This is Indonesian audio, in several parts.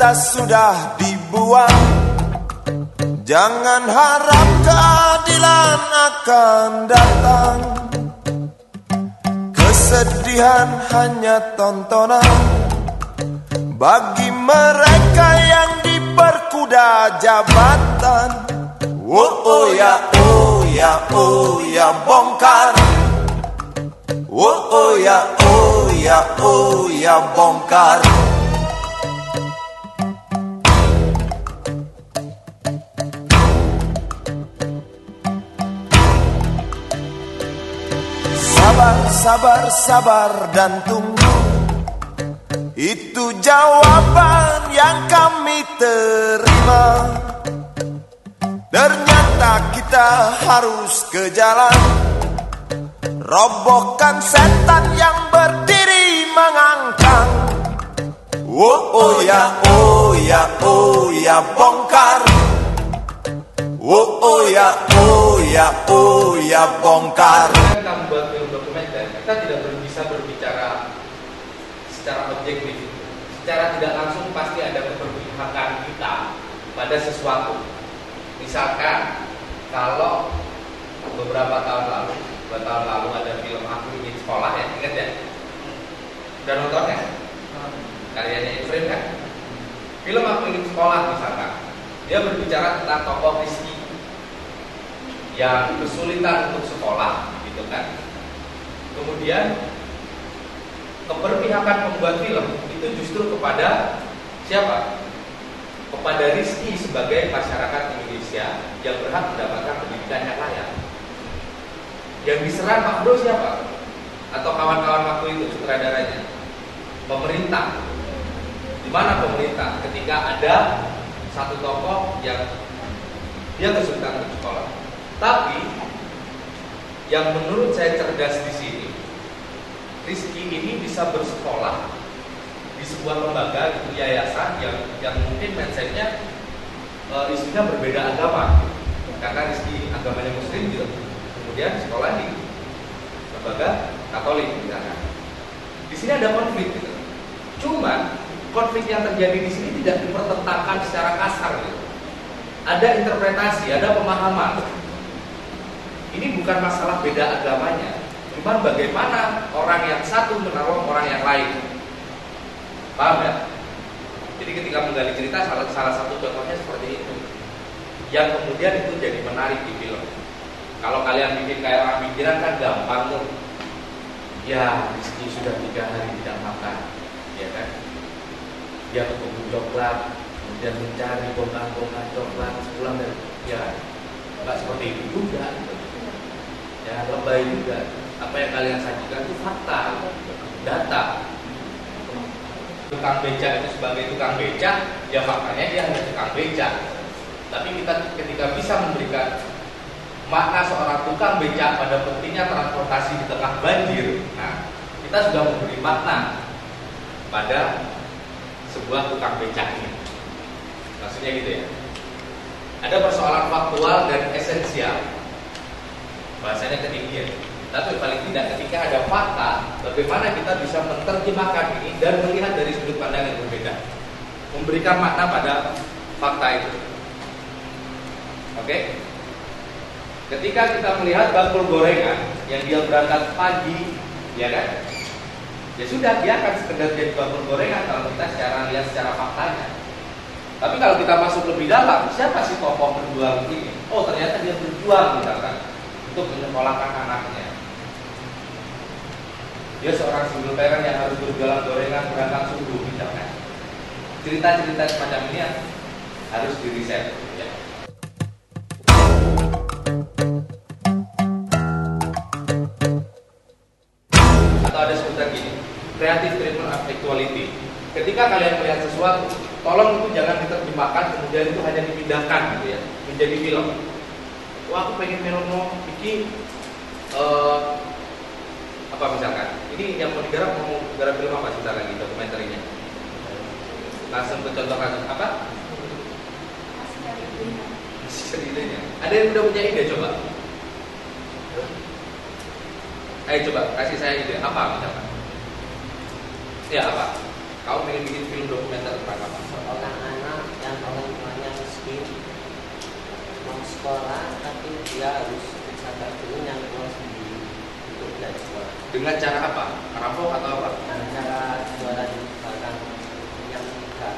cinta sudah dibuang, jangan harap keadilan akan datang. Kesedihan hanya tontonan bagi mereka yang diperkuda jabatan. Oh ya, oh ya, oh ya, bongkar. Oh ya, oh ya, oh ya, bongkar. Sabar, sabar, sabar dan tunggu, itu jawaban yang kami terima. Ternyata kita harus ke jalan, robohkan setan yang berdiri mengangkang. Oh ya, oh ya, oh ya, bongkar. Oh ya, oh ya, oh ya, bongkar. Kita membuat film dokumenter, kita tidak bisa berbicara secara objektif. Secara tidak langsung pasti ada keberpihakan kita pada sesuatu. Misalkan kalau beberapa tahun lalu, 2 tahun lalu ada film Aku Ingin Sekolah, ya, ingat ya? Udah nonton ya? Karyanya Iframe kan? Film Aku Ingin Sekolah misalkan, dia berbicara tentang tokoh Rizky yang kesulitan untuk sekolah, gitu kan? Kemudian keberpihakan pembuat film itu justru kepada siapa? Kepada Rizky sebagai masyarakat Indonesia yang berhak mendapatkan pendidikan yang layak. Yang diserang Pak Bro siapa? Atau kawan-kawan waktu itu sutradaranya? Pemerintah. Di mana pemerintah? Ketika ada satu tokoh yang dia kesulitan untuk sekolah. Tapi yang menurut saya cerdas di sini, Rizky ini bisa bersekolah di sebuah lembaga, itu yayasan yang mungkin mindsetnya istrinya berbeda agama, karena Rizky agamanya Muslim gitu. Kemudian sekolah di lembaga Katolik misalkan. Di sini ada konflik gitu. Cuman konflik yang terjadi di sini tidak dipertentangkan secara kasar gitu. Ada interpretasi, ada pemahaman. Ini bukan masalah beda agamanya, cuman bagaimana orang yang satu menaruh orang yang lain. Paham ya? Jadi ketika menggali cerita, salah satu contohnya seperti itu, yang kemudian itu jadi menarik di film. Kalau kalian bikin kayak orang pikiran kan gampang tuh. Ya, Rizky sudah 3 hari tidak makan, ya kan? Dia ke kebun coklat, kemudian mencari bongkar-bongkar coklat sepulang dari, ya nggak seperti itu juga. Ya, lebay juga. Apa yang kalian sajikan itu fakta, data. Tukang beca itu sebagai tukang beca, ya faktanya dia hanya tukang beca. Tapi kita ketika bisa memberikan makna seorang tukang beca pada pentingnya transportasi di tengah banjir, nah kita sudah memberi makna pada sebuah tukang beca ini. Maksudnya gitu ya. Ada persoalan faktual dan esensial. Bahasanya ketinggian. Tapi paling tidak ketika ada fakta, bagaimana kita bisa menerjemahkan ini dan melihat dari sudut pandang yang berbeda, memberikan makna pada fakta itu. Oke? Ketika kita melihat bakul gorengan yang dia berangkat pagi, ya kan? Ya sudah, dia akan sekedar jadi bakul gorengan kalau kita lihat secara faktanya. Tapi kalau kita masuk lebih dalam, siapa sih tokoh berjuang ini? Oh, ternyata dia berjuang misalkan untuk menyekolahkan anaknya. Dia seorang single parent yang harus berjualan gorengan berangkat subuh misalkan. Cerita-cerita semacam ini harus diriset ya. Atau ada sebutan gini, creative treatment of actuality. Ketika kalian melihat sesuatu, tolong itu jangan diterjemahkan kemudian itu hanya dipindahkan gitu ya, menjadi film. Wah, aku pengen menono bikin apa misalkan, ini yang mau digarap film apa sebentar lagi dokumenterinya. Langsung ke contoh kasus apa? Idenya. Ada yang udah punya ide coba? Ayo coba kasih saya ide apa misalkan? Ya apa? Kamu pengen bikin film dokumenter tentang apa? sekolah, tapi dia harus usaha dulu nyari uang sendiri untuk belajar. Dengan cara apa? Merampok atau apa? Dengan cara jualan barang yang tidak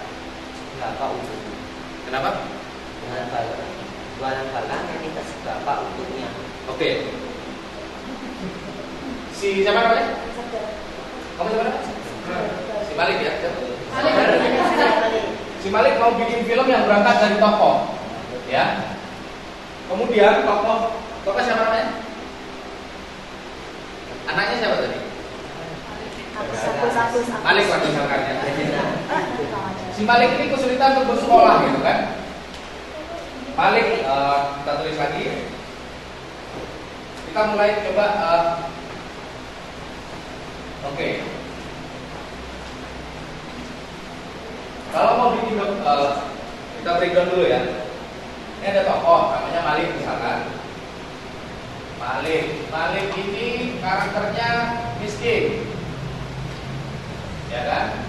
seberapa untuknya. Kenapa? Dengan jualan barang yang tidak seberapa untuknya. Oke. Si siapa namanya? Kamu siapa namanya? Si Malik ya? Si Malik mau bikin film yang berangkat dari tokoh, ya. Kemudian tokoh siapa namanya? Anaknya siapa tadi? Malik lagi misalkannya. Si Malik ini kesulitan untuk bersekolah gitu kan? Malik, kita tulis lagi. Kita mulai coba. Oke. Kalau mau bikin kita breakdown dulu ya. Ini ada tokoh namanya Malik misalkan. Malik ini karakternya miskin, ya kan?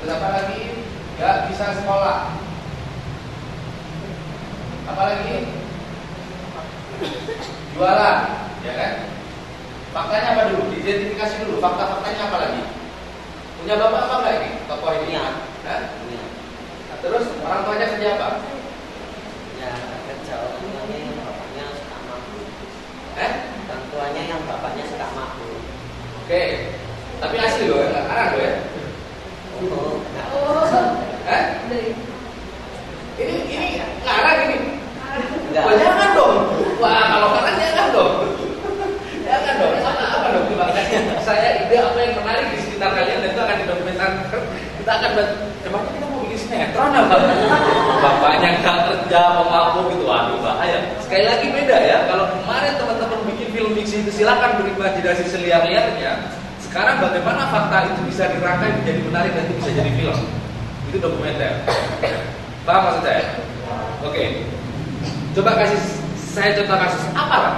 Terus apa lagi? Gak bisa sekolah. Apa lagi? Jualan, ya kan? Faktanya apa dulu? Identifikasi dulu. Fakta-faktanya apa lagi? Punya bapak apa enggak ini? Tokoh ini? Punya. Hah? Punya. Nah, terus orang tuanya kerja apa? Ya kerja orang tuanya yang bapaknya suka mabuk. Orang tuanya yang bapaknya suka mabuk. Oke. Tapi asli loh, enggak karang loh ya? Ini ngarang ini. Enggak. Wah, jangan dong. Wah, kalau karang jangan dong. Jangan dong. Apa dong makanya saya ide apa yang menarik di sekitar kalian dan itu akan didokumentasikan. Kita akan coba kita mau bikin sinetron apa? Bapaknya nggak kerja, pemabuk gitu. Waduh, bahaya. Sekali lagi beda ya. Kalau kemarin teman-teman bikin film fiksi itu silakan berimajinasi seliar-liarnya. Sekarang bagaimana fakta itu bisa dirangkai menjadi menarik dan itu bisa jadi film. Itu dokumenter. Paham maksud saya? Oke. Coba kasih saya contoh kasus apa lah?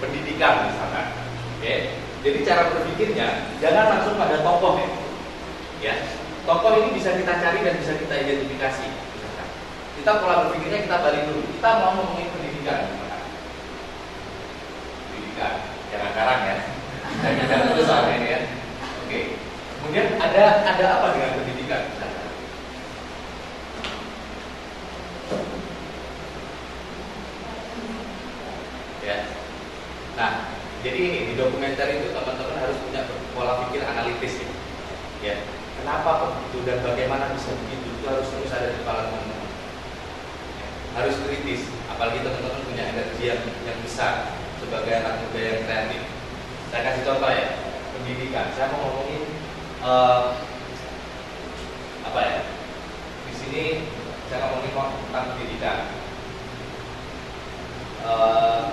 Pendidikan misalkan. Oke. Jadi cara berpikirnya jangan langsung pada tokoh ya. Tokoh ini bisa kita cari dan bisa kita identifikasi. Misalkan. Kita pola berpikirnya kita balik dulu. Kita mau ngomongin pendidikan. Misalkan. Pendidikan, jangan karang ya. Jangan terus soal ini ya. Oke. Kemudian ada apa dengan pendidikan? Misalkan. Ya. Nah, jadi ini di dokumenter itu teman-teman harus punya pola pikir analitis ya. Kenapa begitu dan bagaimana bisa begitu itu harus terus ada di kepala teman-teman. Ya. Harus kritis, apalagi teman-teman punya energi yang besar sebagai anak muda yang kreatif. Saya kasih contoh ya, pendidikan. Saya mau ngomongin apa ya? Di sini saya ngomongin tentang pendidikan.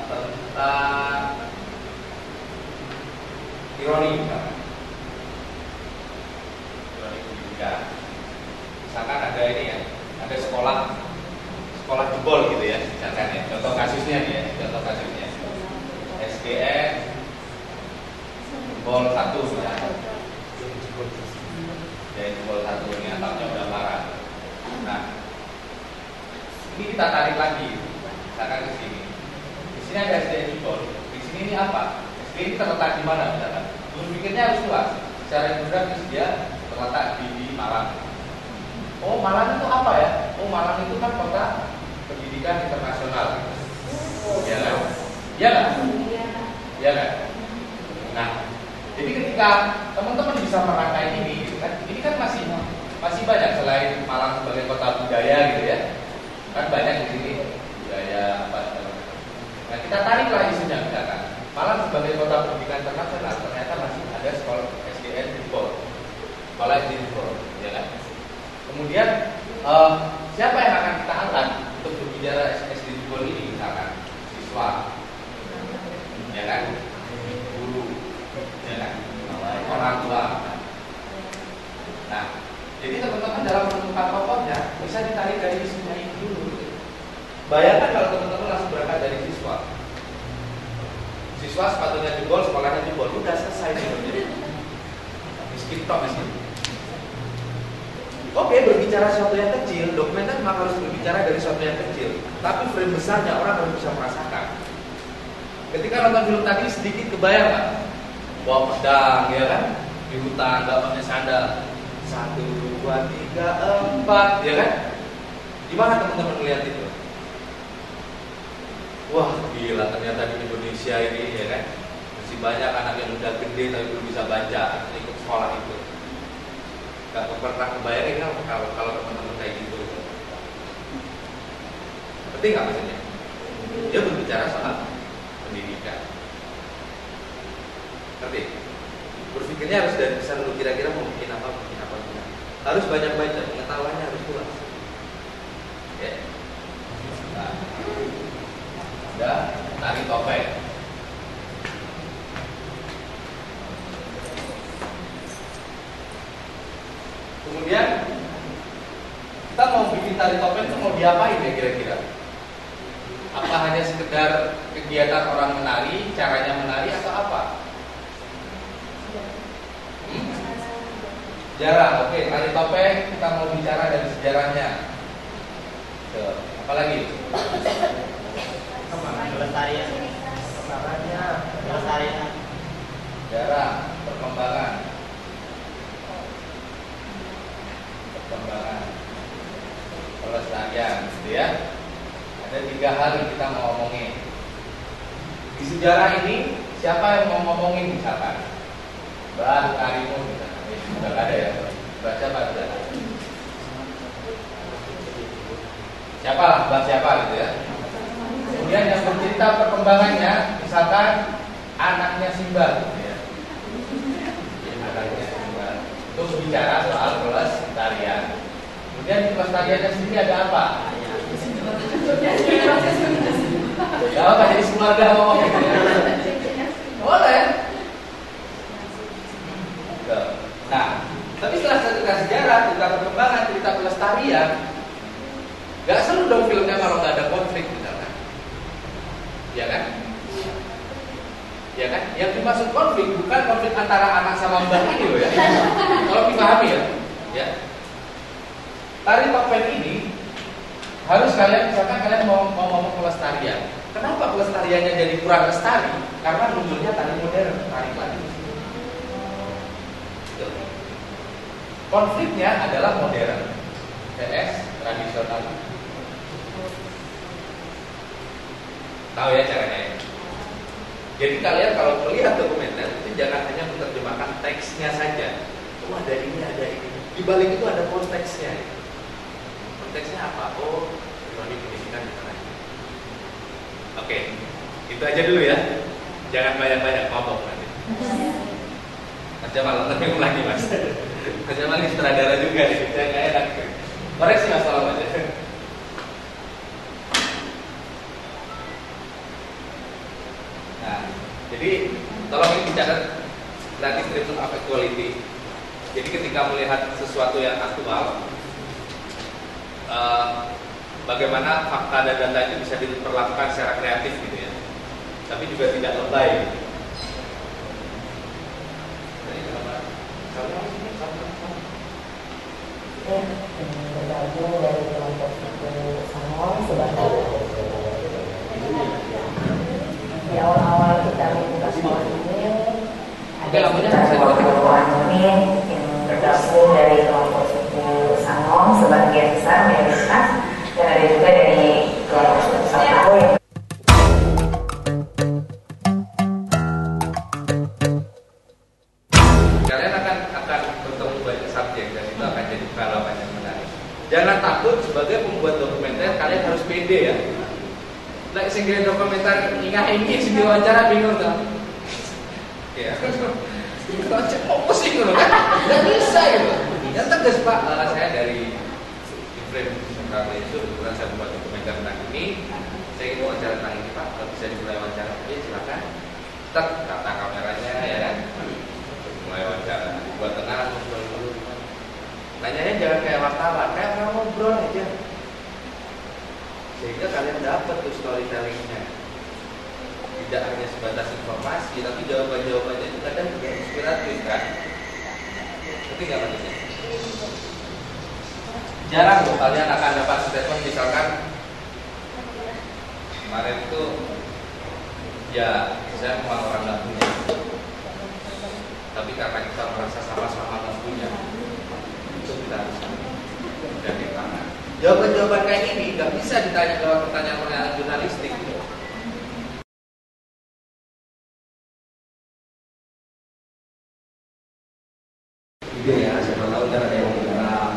Tentang ironi misalkan. Ironi pendidikan. Misalkan ada ini ya, ada sekolah jebol gitu ya, misalkan ya. Contoh kasusnya nih ya, contoh kasusnya. SDN jebol 1 ya. Ya jebol 1 ini atapnya udah parah. Nah, ini kita tarik lagi, misalkan ke sini. Di sini ada SDN jebol. Di sini ini apa? SDN ini terletak di mana misalkan? Berpikirnya harus luas. Secara geografis dia terletak di Malang. Oh, Malang itu apa ya? Oh, Malang itu kan kota pendidikan internasional. Iya kan? Iya kan? Iya kan? Nah, jadi ketika teman-teman bisa merangkai ini, gitu kan? Ini kan masih banyak selain Malang sebagai kota budaya gitu ya. Kan banyak di sini budaya apa segala macam. Nah, kita tariklah isunya misalkan. Malang sebagai kota pendidikan internasional ternyata masih ada sekolah SDN jebol. Sekolah SDN jebol, ya kan? Kemudian siapa yang akan kita angkat untuk berbicara SDN jebol ini misalkan? Siswa. Ya kan? Guru. Ya kan? Orang tua. Nah, jadi teman-teman dalam menentukan tokohnya bisa ditarik dari isunya ini dulu. Bayangkan kalau teman-teman langsung berangkat dari siswa. Siswa sepatunya jebol, sekolahnya jebol, udah selesai sebenarnya. Miskin toh miskin. Oke, berbicara sesuatu yang kecil, dokumenter memang harus berbicara dari sesuatu yang kecil, tapi frame besarnya orang harus bisa merasakan. Ketika nonton film tadi sedikit kebayang nggak? Bawa pedang, ya kan? Di hutan, nggak pakai sandal. 1, 2, 3, 4, ya kan? Gimana teman-teman melihat itu? Wah, gila ternyata di Indonesia ini, ya kan? Masih banyak anak yang udah gede tapi belum bisa baca, ikut sekolah itu. Gak pernah kebayangin kan kalau teman-teman kayak gitu. Penting nggak maksudnya? Dia berbicara soal pendidikan. Ngerti? Berpikirnya harus dari besar dulu, kira-kira mau bikin apa. Harus banyak baca, pengetahuannya harus luas. Ya. Nah, udah tari topeng. Kemudian kita mau bikin tari topeng itu mau diapain ya kira-kira? Apa hanya sekedar kegiatan orang menari, caranya menari atau apa? Sejarah, oke, tari topeng kita mau bicara dari sejarahnya. Apalagi? Pelestarian. Sejarah, perkembangan, pelestarian, gitu ya. Ada 3 hal yang kita mau ngomongin. Di sejarah ini siapa yang mau ngomongin misalkan? Mbah Karimun misalkan. Sudah ada ya. Mbah siapa sudah? Siapa gitu ya. Kemudian yang bercerita perkembangannya, misalkan anaknya Simbah gitu ya. Anaknya Simbah. Itu berbicara soal pelestarian. Kemudian di pelestariannya sendiri ada apa? Gak apa, jadi keluarga ngomong gitu ya. Boleh. Nah, tapi setelah cerita sejarah, cerita perkembangan, cerita pelestarian, gak seru dong filmnya kalau gak ada konflik misalkan. Ya kan? Ya kan? Yang dimaksud konflik bukan konflik antara anak sama mbah ini loh ya. Kalau dipahami ya. Ya. Tari topeng ini harus kalian, misalkan kalian mau ngomong pelestarian. Kenapa pelestariannya jadi kurang lestari? Karena munculnya tari modern, tari lagi. Konfliknya adalah modern, PS tradisional. Tahu ya caranya ya? Jadi kalian kalau melihat dokumenter itu jangan hanya menerjemahkan teksnya saja. Oh ada ini, ada ini. Di balik itu ada konteksnya. Konteksnya apa? Oh, ekonomi pendidikan di sana. Oke, itu aja dulu ya. Jangan banyak-banyak ngomong nanti. Mas Jamal, nanti lagi mas. Mas Jamal ini sutradara juga nih, saya nggak enak. Koreksi masalah aja. Nah, jadi tolong ini dicatat description of equality. Jadi ketika melihat sesuatu yang aktual, bagaimana fakta dan data itu bisa diperlakukan secara kreatif gitu ya, tapi juga tidak lebay. Bergabung dari kelompok suku Sangong sebagai di awal-awal kita membuka sekolah ini ada sekitar 20-an yang bergabung dari kelompok suku Sangong sebagian besar mayoritas, dan ada juga dari kelompok suku Sapo yang kalian akan bertemu banyak subjek dan itu akan jadi pengalaman yang menarik. Jangan takut sebagai pembuat dokumenter, kalian harus pede ya. Nah, sehingga dokumenter ingah-ingih sing diwawancara bingung kan? Ya. Kok pusing loh kan? Enggak bisa gitu. Yang tegas Pak, saya dari Frame Central itu kebetulan saya membuat dokumenter tentang ini. Saya ingin wawancara tentang ini Pak, kalau bisa dimulai wawancara, ya silakan. Tet, kata kameranya ya kan. Mulai wawancara, buat tengah ngobrol dulu. Nanyanya jangan kayak wartawan, kayak orang ngobrol aja. Sehingga kalian dapat tuh storytellingnya. Tidak hanya sebatas informasi, tapi jawaban-jawabannya itu kadang juga inspiratif kan. Tapi nggak maksudnya. Jarang tuh kalian akan dapat Ya, saya memang orang nggak punya. Tapi karena kita merasa sama-sama nggak punya, itu kita harus gandeng tangan. Jawaban-jawaban kayak ini nggak bisa ditanya lewat pertanyaan-pertanyaan jurnalistik. Ide ya, siapa tahu kan ada yang bergerak.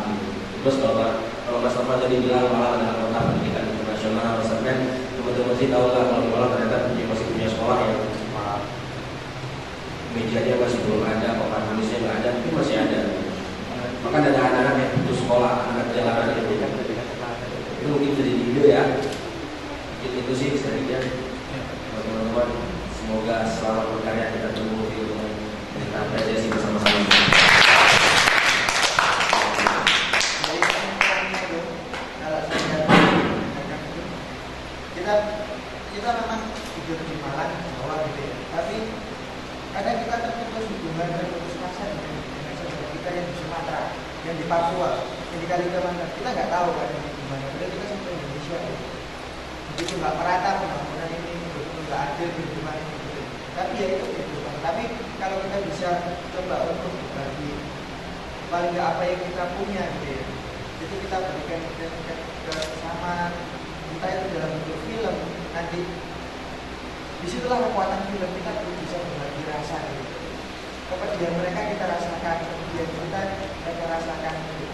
Terus kalau Mas Nova tadi bilang malah dengan kota pendidikan internasional, misalnya teman-teman sih tahu lah kalau malah ternyata masih punya sekolah yang mejanya masih belum ada, papan tulisnya nggak ada, tapi masih ada. Maka ada anak-anak yang putus sekolah, anak jalanan itu mungkin jadi ide ya. Mungkin itu sih sedikitnya. Teman-teman, semoga selamat berkarya, kita tunggu filmnya, kita apresiasi bersama-sama. Kita memang hidup di Malang, Jawa gitu ya. Tapi kadang kita terputus hubungan dan putus asa dengan saudara kita yang di Sumatera, yang di Papua, yang di Kalimantan. Kita nggak tahu kan gimana. Padahal kita sampai Indonesia. Ya. Begitu nggak merata pembangunan ini, begitu nggak adil kehidupan ini. Gitu. Tapi ya itu kehidupan. Tapi kalau kita bisa coba untuk berbagi, paling nggak apa yang kita punya gitu ya. Itu kita berikan kesamaan. Entah itu dalam bentuk film, nanti disitulah kekuatan film kita bisa berbagi rasa gitu. Kepedulian mereka kita rasakan, kepedulian kita mereka rasakan gitu.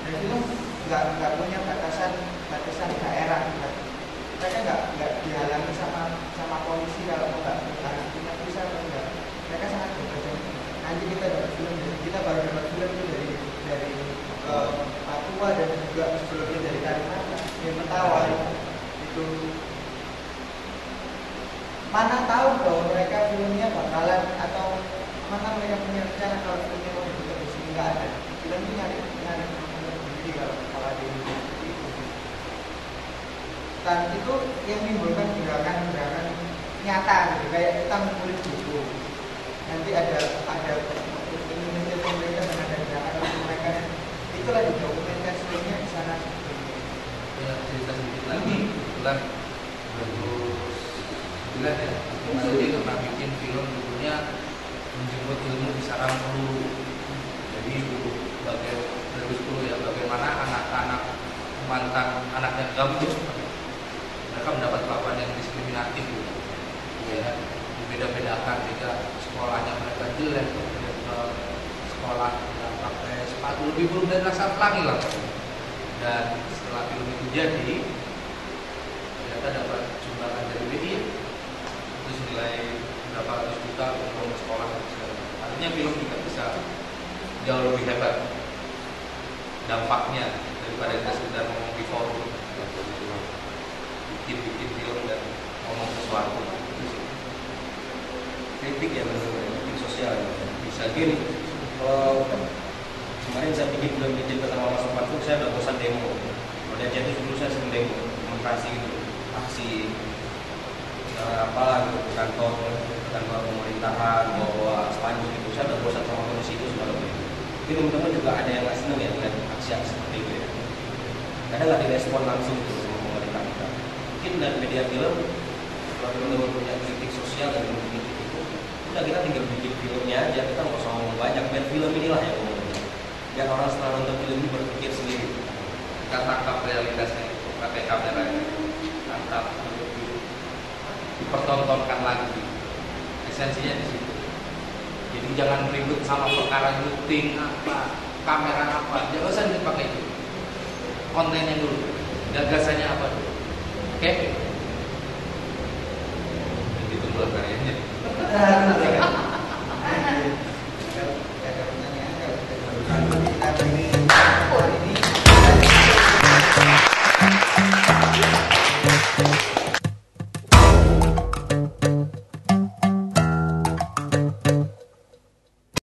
Dan film nggak punya batasan daerah gitu. Mereka nggak dihalangi sama polisi kalau nggak punya visa atau enggak. Mereka sangat bebas. Nanti kita dapat film, kita baru dapat film itu dari Papua dan juga sebelumnya dari Kalimantan, yang Mentawai itu. Mana tahu bahwa mereka filmnya bakalan atau mana mereka punya rencana kalau filmnya mau dibuat di sini, nggak ada. Film itu nyari sendiri kalau ada itu. Dan itu yang menimbulkan gerakan nyata gitu, kayak kita menulis buku. Nanti ada Indonesia pemerintah dan ada gerakan mereka. Itulah dokumentasinya di sana. Ya, cerita sedikit lagi, kebetulan 2009 ya, Mas Edi pernah bikin film judulnya Menjemput Ilmu di Sarang Peluru. Jadi dari 2010 ya, bagaimana anak-anak mantan anaknya gambus mereka mendapat perlakuan yang diskriminatif gitu. Ya, beda-bedakan jika sekolahnya mereka jelek, sekolah tidak pakai sepatu, lebih buruk dari rasa pelangi lah. Dan setelah film itu jadi, ternyata dapat sumbangan dari BI itu senilai berapa ratus juta untuk sekolah. Artinya film juga bisa jauh lebih hebat dampaknya daripada kita sekedar ngomong di forum, bikin film dan ngomong sesuatu. Kritik ya, kritik sosial Bisa gini. Kalau kemarin saya bikin film izin pertama masuk Papua, saya udah bosan demo. Kalau di Aceh itu dulu saya sering demo, demonstrasi gitu, aksi apalah gitu, kantor pemerintahan, bawa spanduk gitu. Saya udah bosan sama kondisi itu sebelumnya. Mungkin teman-teman juga ada yang nggak seneng ya dengan aksi-aksi seperti itu ya. Kadang nggak direspon langsung gitu sama pemerintah kita. Mungkin dari media film, kalau teman-teman punya kritik sosial dan kritik itu, udah kita tinggal bikin filmnya aja, kita nggak usah ngomong banyak, biar film inilah yang ngomongnya. Biar orang setelah nonton film ini berpikir sendiri. Kita tangkap realitasnya, pakai kamera, tangkap, dipertontonkan lagi. Esensinya di situ. Jadi jangan ribut sama perkara syuting apa, kamera apa, jangan usah dipakai itu. Kontennya dulu, gagasannya apa dulu. Oke? Begitu dulu karyanya.